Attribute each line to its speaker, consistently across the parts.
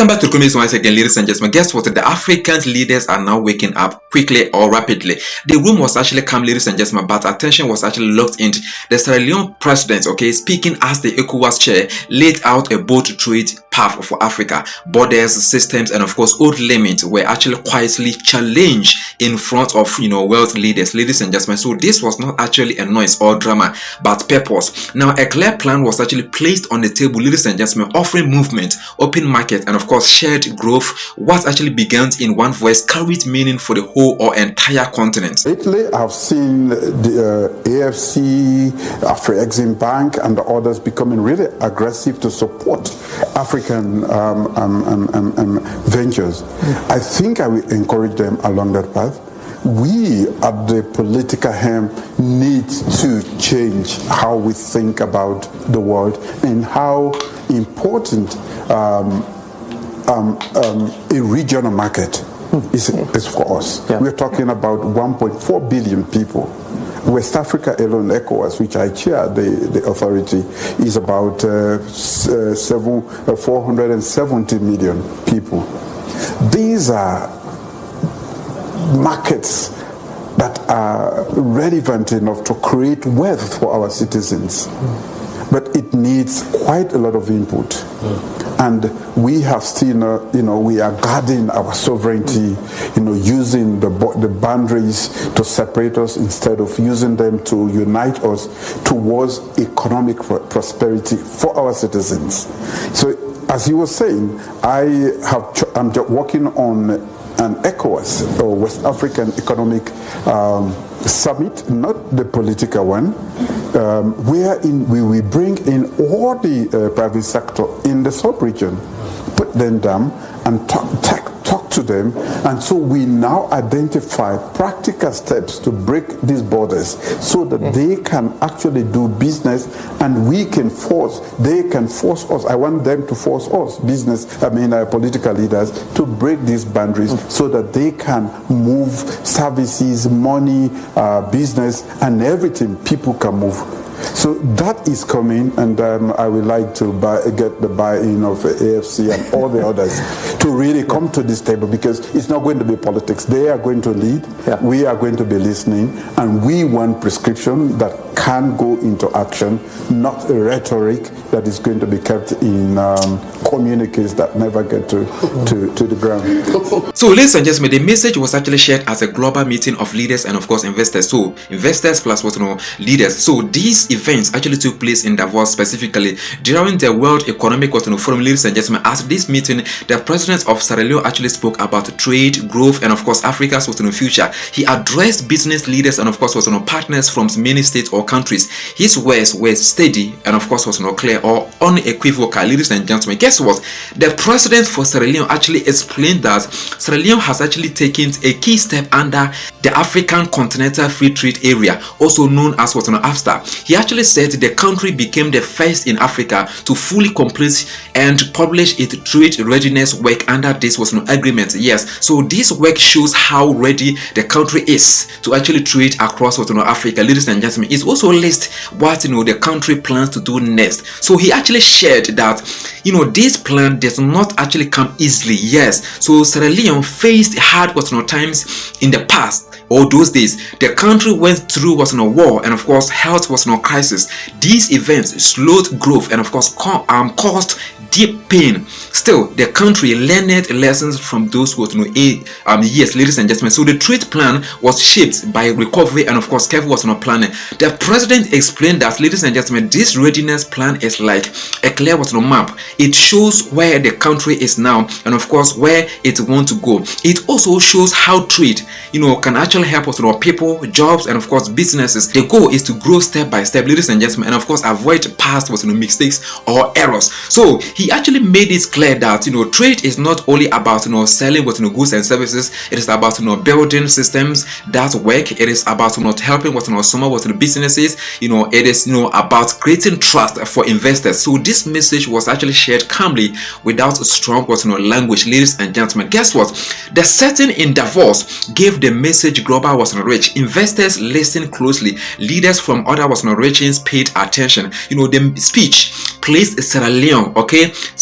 Speaker 1: Welcome back to Economics once again, ladies and gentlemen. Guess what? The African leaders are now waking up quickly or rapidly. The room was actually calm, ladies and gentlemen, but attention was actually locked into the Sierra Leone president, speaking as the ECOWAS chair, laid out a bold trade path for Africa. Borders, systems, and of course, old limits were actually quietly challenged in front of, world leaders, ladies and gentlemen. So this was not actually a noise or drama, but purpose. Now, a clear plan was actually placed on the table, ladies and gentlemen, offering movement, open market, and of course shared growth. What actually began in one voice carried meaning for the whole or entire continent.
Speaker 2: Lately, I've seen the AFC, Afro-Exim Bank, and the others becoming really aggressive to support African ventures. I think I will encourage them along that path. We at the political helm need to change how we think about the world and how important a regional market is for us. Yeah. We're talking about 1.4 billion people. West Africa alone, ECOWAS, which I chair the authority, is about 470 million people. These are markets that are relevant enough to create wealth for our citizens. But it needs quite a lot of input. And we have still, we are guarding our sovereignty, using the boundaries to separate us instead of using them to unite us towards economic prosperity for our citizens. So, as you were saying, I'm working on an ECOWAS, or West African Economic Summit, not the political one, wherein we will bring in all the private sector in the sub-region, put them down and talk to them, and so we now identify practical steps to break these borders so that they can actually do business and they can force us. I want them to force us, political leaders, to break these boundaries so that they can move services, money, business, and everything. People can move. So that is coming, and I would like to get the buy-in of AFC and all the others to really come to this table, because it's not going to be politics. They are going to lead, we are going to be listening, and we want prescription that can go into action, not a rhetoric that is going to be kept in communiques that never get to the ground.
Speaker 1: So, ladies and gentlemen, the message was actually shared as a global meeting of leaders and of course investors. So, investors plus leaders. So, these events actually took place in Davos, specifically during the World Economic Forum, ladies and gentlemen. At this meeting, the president of Sierra Leone actually spoke about trade, growth, and of course Africa's future. He addressed business leaders and of course partners from many states or countries. His words were steady and of course clear or unequivocal, ladies and gentlemen. Guess what? The president for Sierra Leone actually explained that Sierra Leone has actually taken a key step under the African Continental Free Trade Area, also known as AfCFTA. He actually said the country became the first in Africa to fully complete and publish its trade readiness work under this agreement. Yes, so this work shows how ready the country is to actually trade across Africa, ladies and gentlemen. It also lists what the country plans to do next. So he actually shared that this plan does not actually come easily. Yes, so Sierra Leone faced hard times in the past. All those days, the country went through war, and of course health was crisis. These events slowed growth and of course caused deep pain. Still, the country learned lessons from those years, ladies and gentlemen. So the trade plan was shaped by recovery and of course careful planning. The president explained that, ladies and gentlemen, this readiness plan is like a clear map. It shows where the country is now and of course where it wants to go. It also shows how trade can actually help us people, jobs, and of course businesses. The goal is to grow step by step, ladies and gentlemen, and of course avoid past mistakes or errors. So he actually made it clear that trade is not only about selling goods and services. It is about building systems that work. It is about helping small businesses. It is about creating trust for investors. So this message was actually shared calmly without strong language, ladies and gentlemen. Guess what? The setting in Davos gave the message global rich. Investors listened closely. Leaders from other regions paid attention. The speech placed Sierra Leone,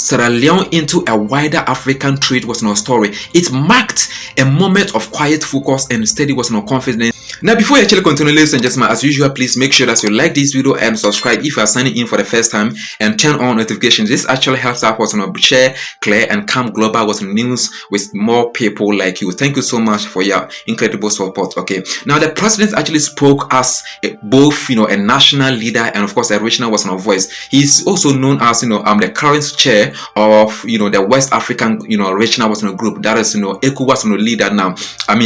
Speaker 1: Sierra Leone into a wider African trade story. It marked a moment of quiet focus and steady confidence. Now, before you actually continue, ladies and gentlemen, as usual, please make sure that you like this video and subscribe if you are signing in for the first time, and turn on notifications. This actually helps us share clear and calm global news with more people like you. Thank you so much for your incredible support. Okay, now the president actually spoke as both a national leader and of course a regional voice. He's also known as the current chair of the West African regional group, that is ECOWAS leader now.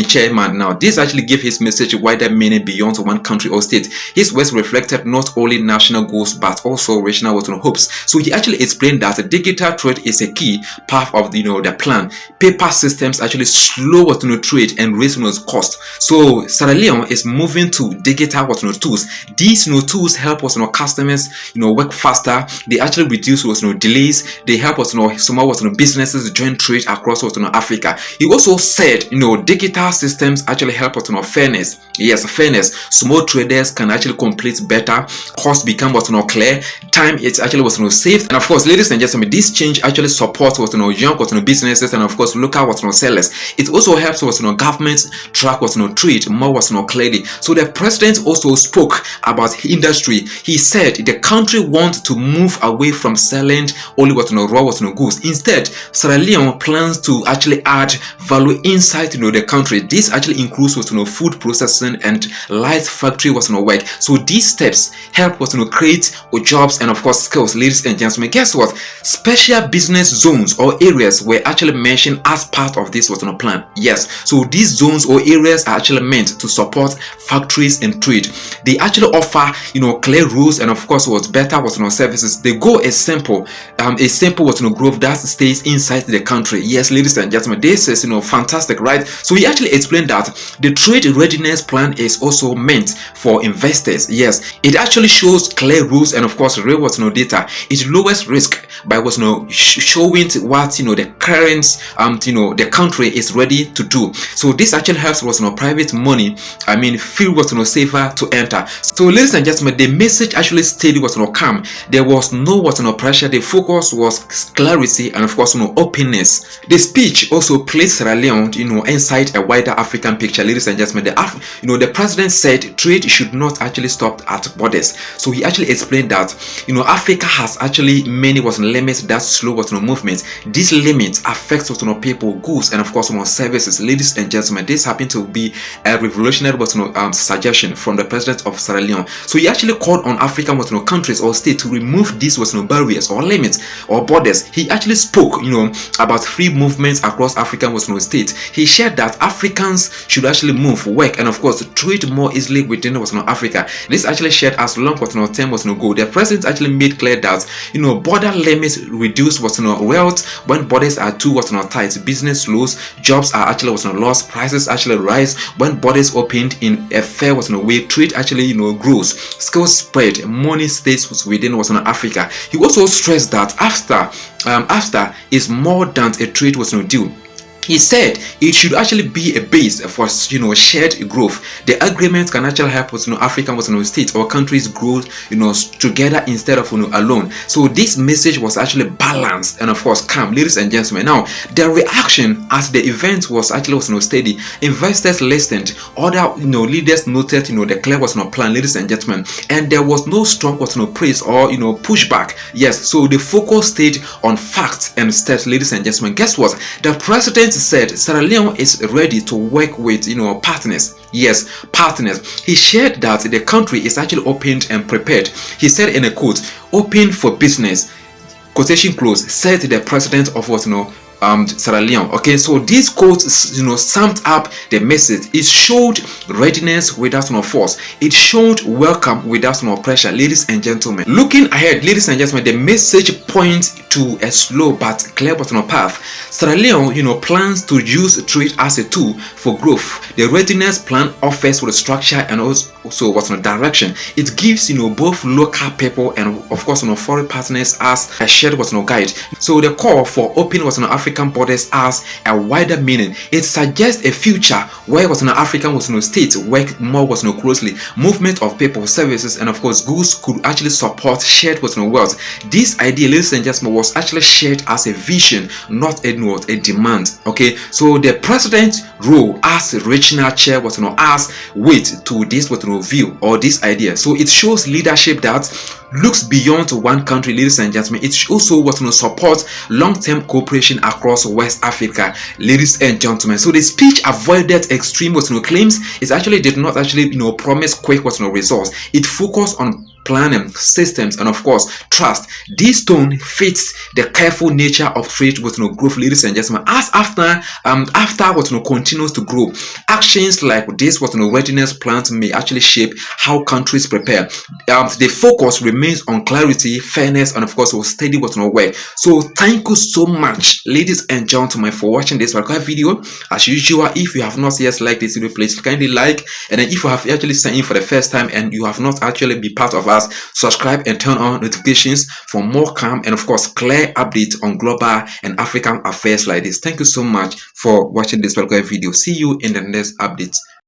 Speaker 1: Chairman now. This actually gave his message wider meaning beyond one country or state. His words reflected not only national goals but also regional hopes. So he actually explained that digital trade is a key part of the plan. Paper systems actually slow trade and raise cost. So Sierra Leone is moving to digital tools. These tools help customers work faster. They actually reduce delays. They help small businesses join trade across Africa. He also said digital systems actually help fairness. Yes, fairness. Small traders can actually complete better. Cost become clear. Time is actually saved. And of course, ladies and gentlemen, this change actually supports young businesses and of course local sellers. It also helps governments track trade more clearly. So the president also spoke about industry. He said the country wants to move away from selling only raw goods. Instead, Sierra Leone plans to actually add value inside the country. This actually includes food processing and light factory work. So these steps help create jobs and of course skills. Ladies and gentlemen, guess what? Special business zones or areas were actually mentioned as part of this plan. Yes, so these zones or areas are actually meant to support factories and trade. They actually offer clear rules and of course better services. The goal is simple. A simple growth that stays inside the country. Yes, ladies and gentlemen, this is fantastic, right? So he actually explained that the trade readiness plan is also meant for investors. Yes, it actually shows clear rules and of course real data. It lowers risk by showing what the current the country is ready to do. So this actually helps private money feel safer to enter. So ladies and gentlemen, the message actually stayed calm. There was no pressure. The focus was clarity and of course openness. The speech also placed Sierra Leone inside a wider African picture. Ladies and gentlemen, the president said trade should not actually stop at borders. So he actually explained that Africa has actually many limits that slow movement. These limits affect people, goods and of course services. Ladies and gentlemen, this happened to be a revolutionary suggestion from the president of Sierra Leone. So he actually called on African countries or states to remove these barriers or limits or borders. He actually spoke about free movements across African states. He shared that Africans should actually move, work and of course trade more easily within Africa. This actually shared as long term ago. The president actually made clear that border limits reduce wealth when borders are too tight. Business slows, jobs are actually lost, prices actually rise. When borders opened in a fair way, trade actually grows, skills spread, money stays within Africa. He also stressed that AfCFTA is more than a trade deal. He said it should actually be a base for shared growth. The agreement can actually help African states or countries grow together instead of alone. So this message was actually balanced and of course calm. Ladies and gentlemen, now the reaction as the event was actually steady. Investors listened, other leaders noted the clear plan. Ladies and gentlemen, and there was no strong praise or pushback. Yes, so the focus stayed on facts and steps. Ladies and gentlemen, guess what? The president said Sierra Leone is ready to work with partners. Yes, partners. He shared that the country is actually opened and prepared. He said in a quote, "Open for business," quotation close, said the president of Sierra Leone. Okay, so these quotes summed up the message. It showed readiness without force. It showed welcome without pressure. Ladies and gentlemen, looking ahead, ladies and gentlemen, the message points to a slow but clear path. Sierra Leone plans to use trade as a tool for growth. The readiness plan offers structure and also direction. It gives both local people and of course foreign partners as a shared guide. So the call for open Africa African borders has a wider meaning. It suggests a future where African states work more closely. Movement of people, services, and of course goods could actually support shared wealth. This idea, ladies and gentlemen, was actually shared as a vision, not a demand. Okay, so the president's role as regional chair as weight to this view or this idea. So it shows leadership that looks beyond one country, ladies and gentlemen. It also support long-term cooperation across West Africa, ladies and gentlemen. So the speech avoided extreme claims. It actually did not promise quick results. It focused on planning, systems, and of course trust. This tone fits the careful nature of trade growth, ladies and gentlemen. As after continues to grow, actions like this readiness plans may actually shape how countries prepare. The focus remains on clarity, fairness, and of course steady work. So thank you so much, ladies and gentlemen, for watching this video. As usual, if you have not yet liked this video, please kindly like, and then if you have actually signed in for the first time and you have not actually been part of us, subscribe and turn on notifications for more calm and of course clear updates on global and African affairs like this. Thank you so much for watching this video. See you in the next update.